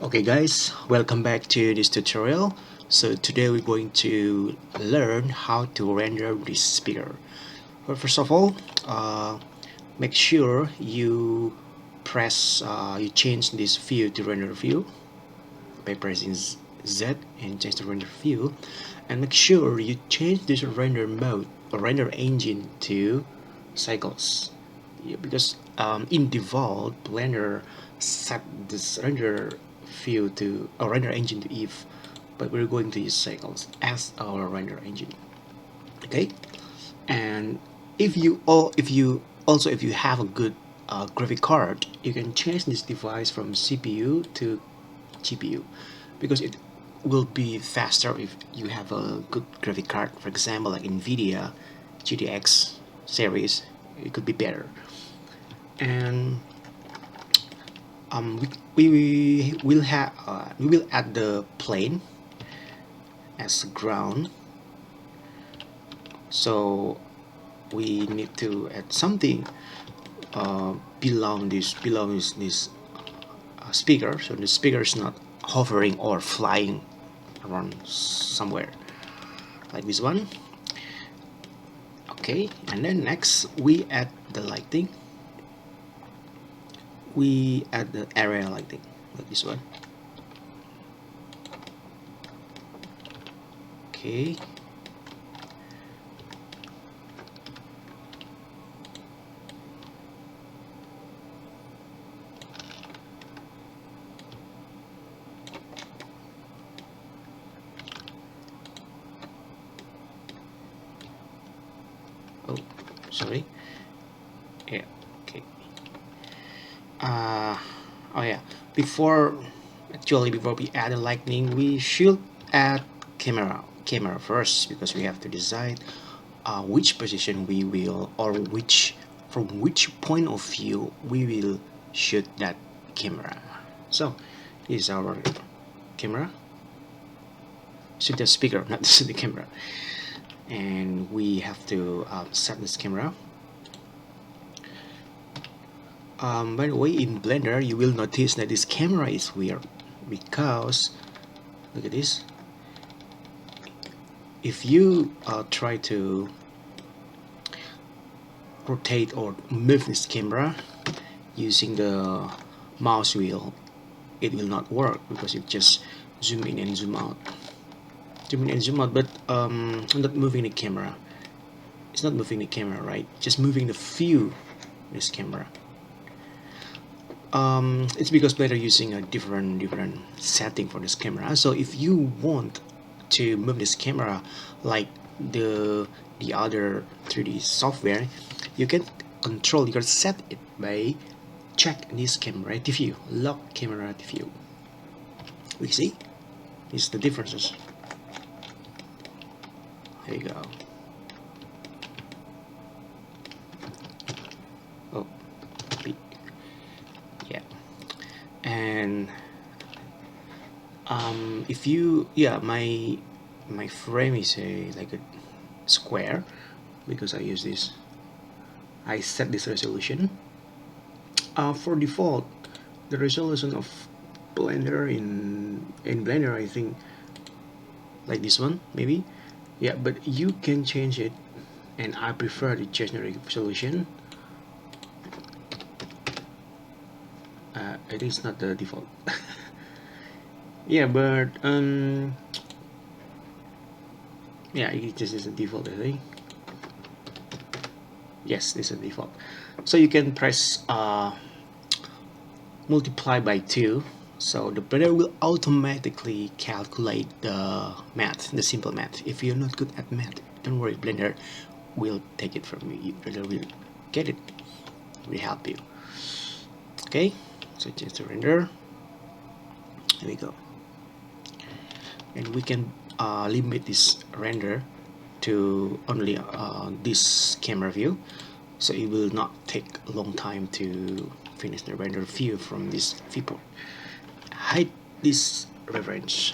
Okay guys, welcome back to this tutorial. So today we're going to learn how to render this speaker. But first of all, make sure you change this view to render view by pressing Z and change the render view, and make sure you change this render mode or render engine to cycles. Yeah, because in default Blender set this render view to or render engine to if, but we're going to use cycles as our render engine. Okay, and if you have a good graphic card, you can change this device from CPU to GPU because it will be faster if you have a good graphic card. For example, like NVIDIA GTX series, it could be better. And we will add the plane as ground, so we need to add something below this speaker, so the speaker is not hovering or flying around somewhere like this one. Okay, and then next we add the lighting. We add the area lighting like this one. Okay, oh sorry, yeah, okay. Oh yeah, before we add the lightning, we should add camera first, because we have to decide which position we will, or from which point of view we will shoot that camera. So this is our camera, shoot the speaker, not the camera, and we have to set this camera. By the way, in Blender you will notice that this camera is weird, because look at this. If you try to rotate or move this camera using the mouse wheel, it will not work, because you just zoom in and zoom out, but not moving the camera. It's not moving the camera, right? Just moving the view this camera. It's because Blender using a different setting for this camera. So if you want to move this camera like the other 3D software, you can set it by check this camera view, lock camera view. We see this is the differences. There you go. Oh, yeah. And if you, my frame is like a square, because I use this, I set this resolution. For default, the resolution of Blender in Blender, I think like this one maybe, yeah, but you can change it, and I prefer the generic resolution. It is not the default. Yeah, but yeah, it just is a default, I think. Yes, this is a default. So you can press multiply by 2, so the Blender will automatically calculate the math, the simple math. If you're not good at math, don't worry, Blender will take it from you. Blender will get it, will help you. Okay, so change the render. There we go. And we can limit this render to only this camera view, so it will not take a long time to finish the render view from this viewport. Hide this reference,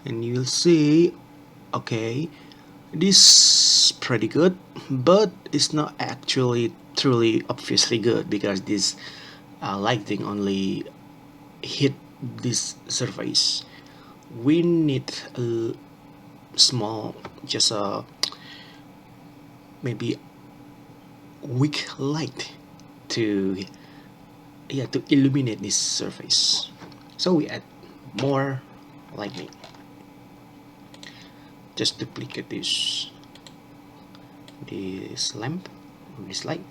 and you will see, okay, this is pretty good, but it's not actually truly obviously good, because this lighting only hit this surface. We need a small, just a maybe weak light to, yeah, to illuminate this surface. So we add more lightning. Just duplicate this lamp, this light.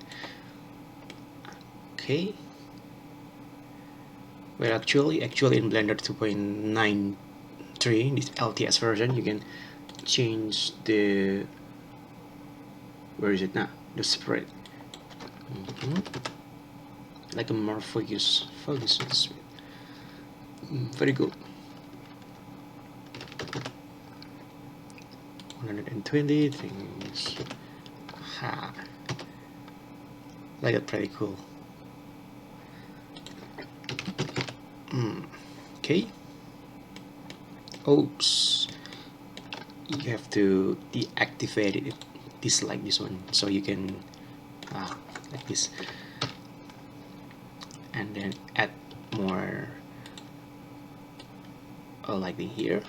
Okay. Well, actually in Blender 2.93, this LTS version, you can change the, where is it now, the spread, like a more focus very good. 120 things. Ha. Like that, pretty cool. Okay. Oops. You have to deactivate it, dislike this one, so you can like this, and then add more lighting here.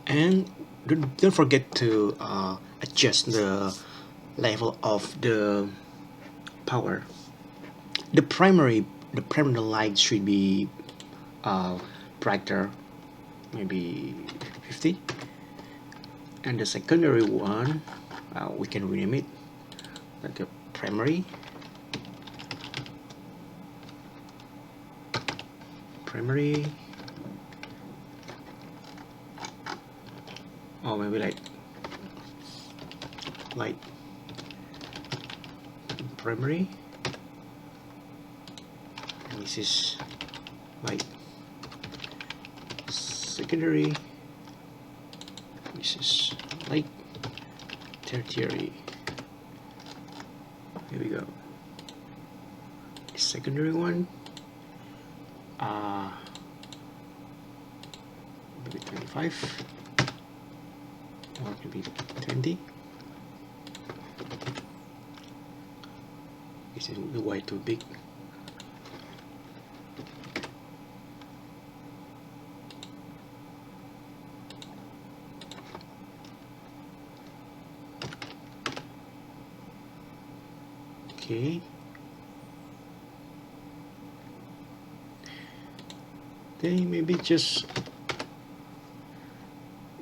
And don't forget to adjust the level of the power. The primary light should be brighter, maybe 50, and the secondary one, we can rename it like a primary, or maybe like light primary, and this is light secondary, this is light tertiary. Here we go. The secondary one, maybe 25, or maybe 20. This is the white too big. Okay. Then maybe just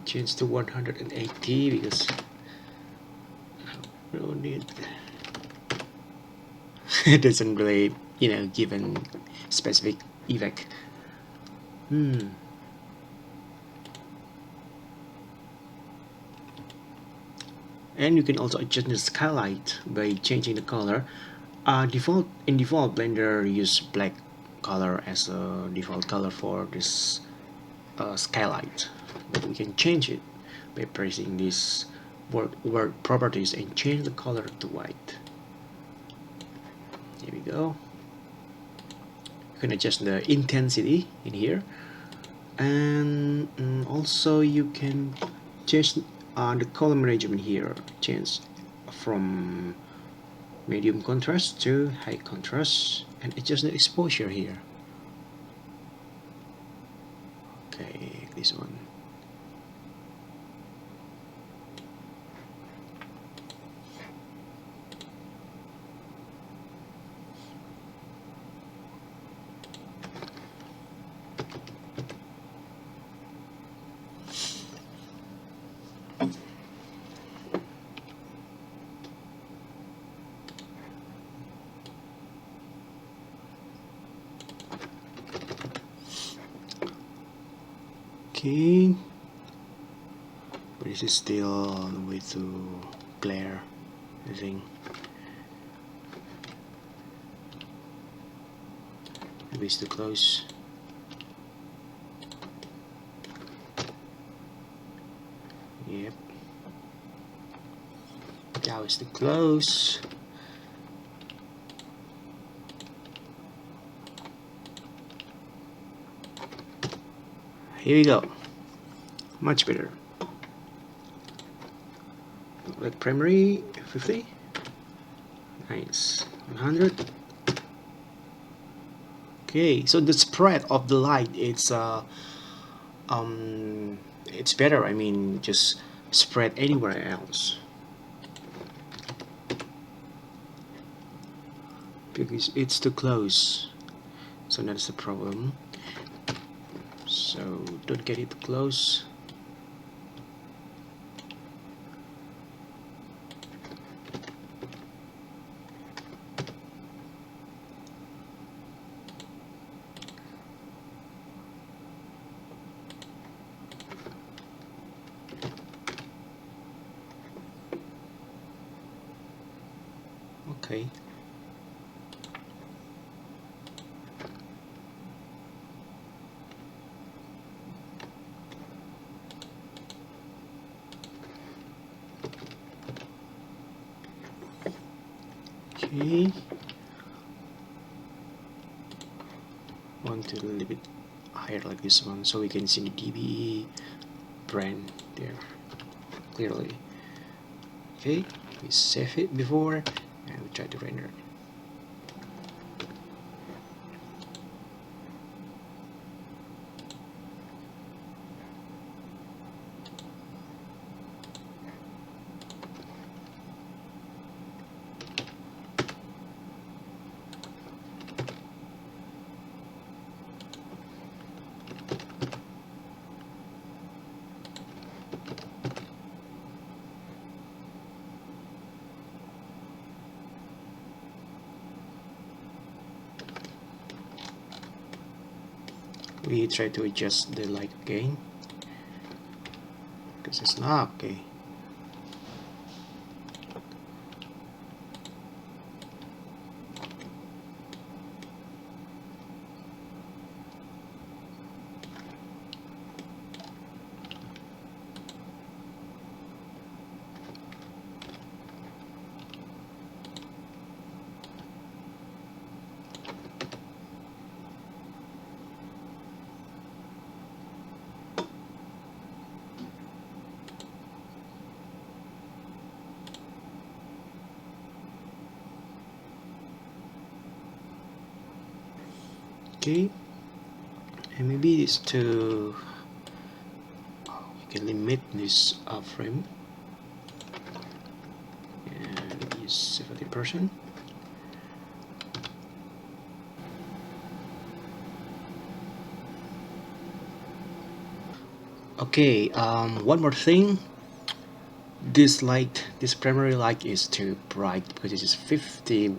change to 180 because we don't need it doesn't really, give a specific effect. And you can also adjust the skylight by changing the color. In default Blender use black color as a default color for this skylight, but we can change it by pressing this word properties and change the color to white. Here we go. You can adjust the intensity in here, and also you can change the color management here. Change from medium contrast to high contrast, and adjust the exposure here. Okay, this one. Okay, but this is still on the way to glare, I think. Maybe it's too close. Yep. That was too close. here we go. Much better. Like primary 50. Nice. 100. Okay, so the spread of the light it's better. I mean, just spread anywhere else because it's too close. So that's the problem. So don't get it too close. Okay. Okay. Want to a little bit higher like this one so we can see the DBE brand there clearly. Okay, we save it before and we try to render it. We try to adjust the light again because it's not okay. Okay, and maybe it's to we can limit this frame and use 70%. Okay, one more thing. This light, this primary light is too bright because it is 50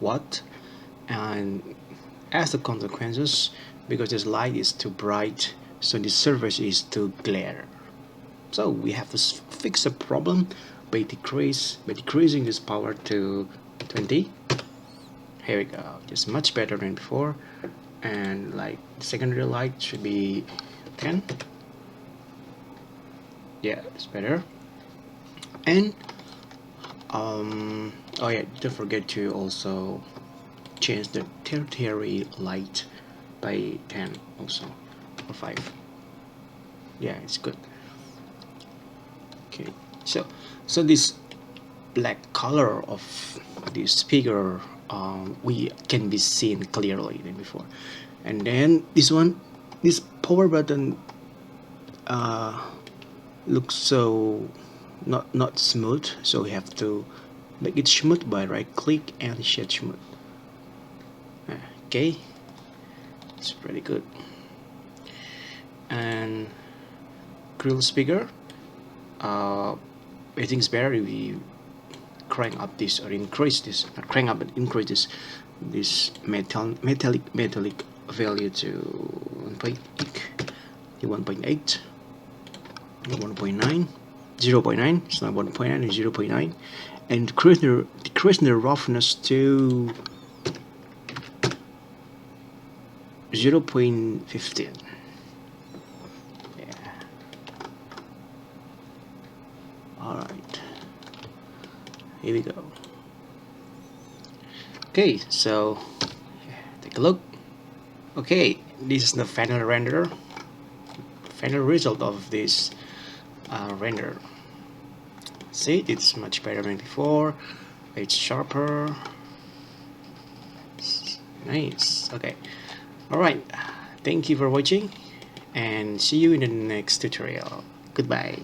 watt, and as a consequences, because this light is too bright, so the surface is too glare. So we have to fix the problem by decreasing this power to 20. Here we go, just much better than before, and like the secondary light should be 10. Yeah, it's better. And oh yeah, don't forget to also change the tertiary light by 10 also, or 5. Yeah, it's good. Okay, so this black color of this speaker we can be seen clearly than before. And then this one, this power button looks so not smooth, so we have to make it smooth by right click and shade smooth. Okay, it's pretty good. And grill speaker, I think it's better if we crank up this or increase this, crank up and increase this metallic value to 1.8, 1.8, 1.9, 0.9. It's not 1.9, it's 0.9, and decrease the roughness to 0.15. Yeah. Alright. Here we go. Okay, so take a look. Okay, this is the final render. final result of this render. See, it's much better than before. It's sharper. Nice. Okay. Alright. Thank you for watching and see you in the next tutorial. Goodbye.